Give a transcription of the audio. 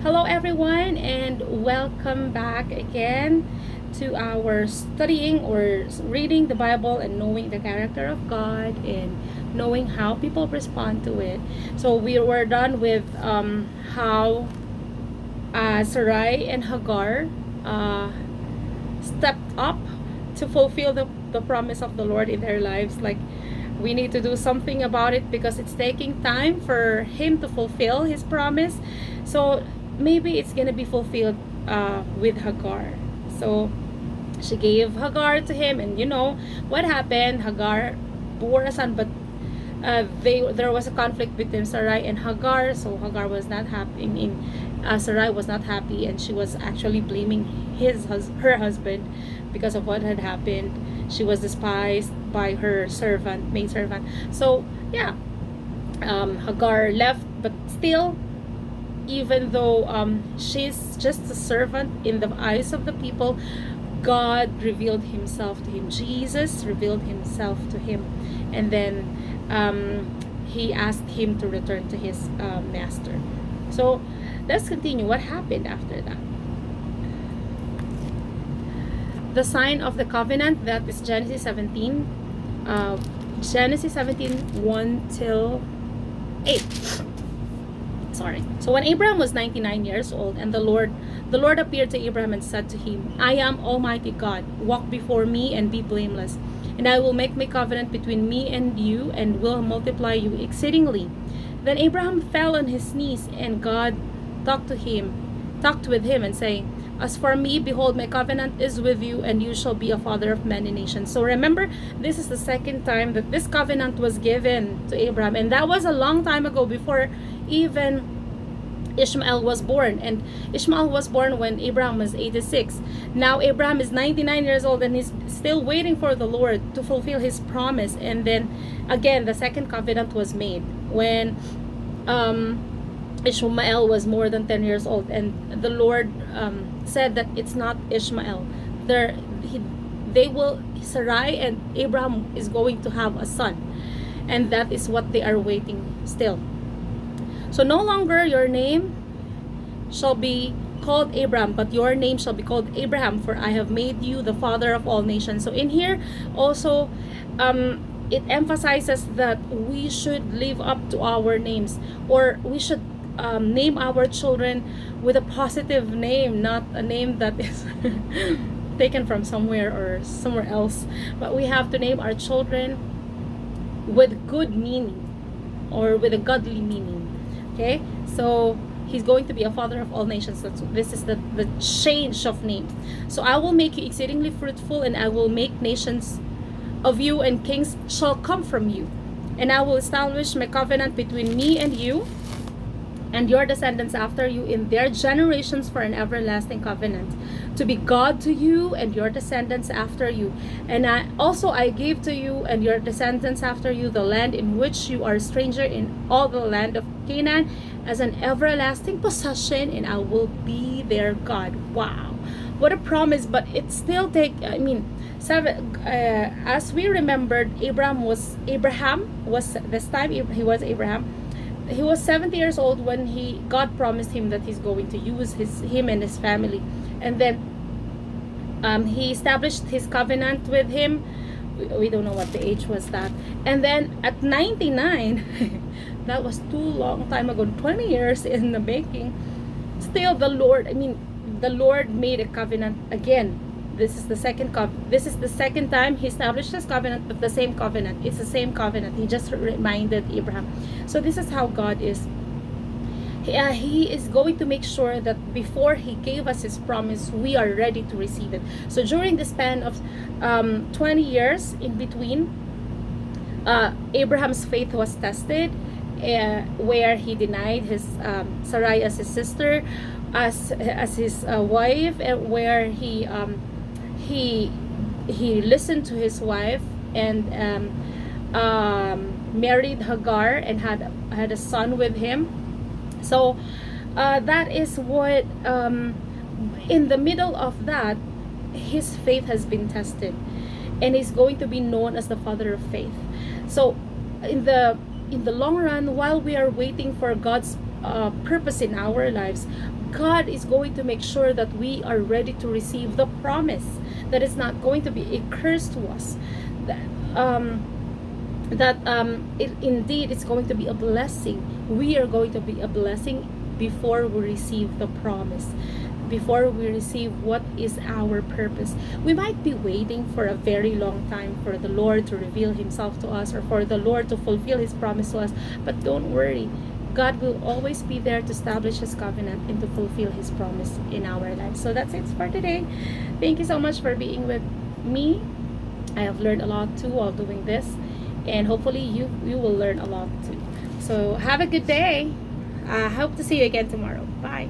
Hello, everyone, and welcome back again to our studying or reading the Bible and knowing the character of God and knowing how people respond to it. So we were done with how Sarai and Hagar uh, stepped up to fulfill the promise of the Lord in their lives. Like, we need to do something about it because it's taking time for him to fulfill his promise. So maybe it's gonna be fulfilled with Hagar. So she gave Hagar to him, and you know what happened. Hagar bore a son, but there was a conflict between Sarai and Hagar. So Hagar was not happy. Sarai was not happy, and she was actually blaming her husband because of what had happened. She was despised by her maid servant. So yeah, Hagar left, but still, even though she's just a servant in the eyes of the people, God revealed himself to him. Jesus revealed himself to him. And then he asked him to return to his master. So let's continue. What happened after that? The sign of the covenant, that is Genesis 17. Genesis 17, 1 till 8. Sorry. So when Abraham was 99 years old, and the Lord appeared to Abraham and said to him, I am Almighty God. Walk before me and be blameless. And I will make my covenant between me and you, and will multiply you exceedingly. Then Abraham fell on his knees, and God talked with him and saying, as for me, behold, my covenant is with you, and you shall be a father of many nations. So remember, this is the second time that this covenant was given to Abraham. And that was a long time ago, before even Ishmael was born. And Ishmael was born when Abraham was 86. Now Abraham is 99 years old, and he's still waiting for the Lord to fulfill his promise. And then again, the second covenant was made when Ishmael was more than 10 years old, and the Lord said that it's not Ishmael. Sarai and Abraham is going to have a son, and that is what they are waiting still. So no longer your name shall be called Abram, but your name shall be called Abraham, for I have made you the father of all nations. So in here also, it emphasizes that we should live up to our names, or we should name our children with a positive name, not a name that is taken from somewhere or somewhere else. But we have to name our children with good meaning, or with a godly meaning. Okay, so he's going to be a father of all nations. This is the change of name. So I will make you exceedingly fruitful, and I will make nations of you, and kings shall come from you. And I will establish my covenant between me and you and your descendants after you in their generations for an everlasting covenant, to be God to you and your descendants after you. And I gave to you and your descendants after you the land in which you are a stranger, in all the land of Canaan, as an everlasting possession, and I will be their God. Wow, what a promise! But it still as we remembered, Abraham was he was 70 years old when God promised him that he's going to use him and his family. And then he established his covenant with him. We don't know what the age was that. And then at 99, that was too long time ago, 20 years in the making. Still the Lord made a covenant again. This is the second time he established this covenant, but the same covenant. It's the same covenant. He just reminded Abraham. So this is how God is. He is going to make sure that before he gave us his promise, we are ready to receive it. So during the span of 20 years in between, Abraham's faith was tested, where he denied his Sarai as his sister, as his wife, and where he listened to his wife and married Hagar and had a son with him. So that is what in the middle of that, his faith has been tested, and he's going to be known as the father of faith. So in the long run, while we are waiting for God's purpose in our lives, God is going to make sure that we are ready to receive the promise, that it's not going to be a curse to us, that it indeed it's going to be a blessing. We are going to be a blessing before we receive the promise, before we receive what is our purpose. We might be waiting for a very long time for the Lord to reveal himself to us, or for the Lord to fulfill his promise to us, but don't worry. God will always be there to establish his covenant and to fulfill his promise in our lives. So that's it for today. Thank you so much for being with me. I have learned a lot too while doing this, and hopefully you will learn a lot too. So have a good day. I hope to see you again tomorrow. Bye.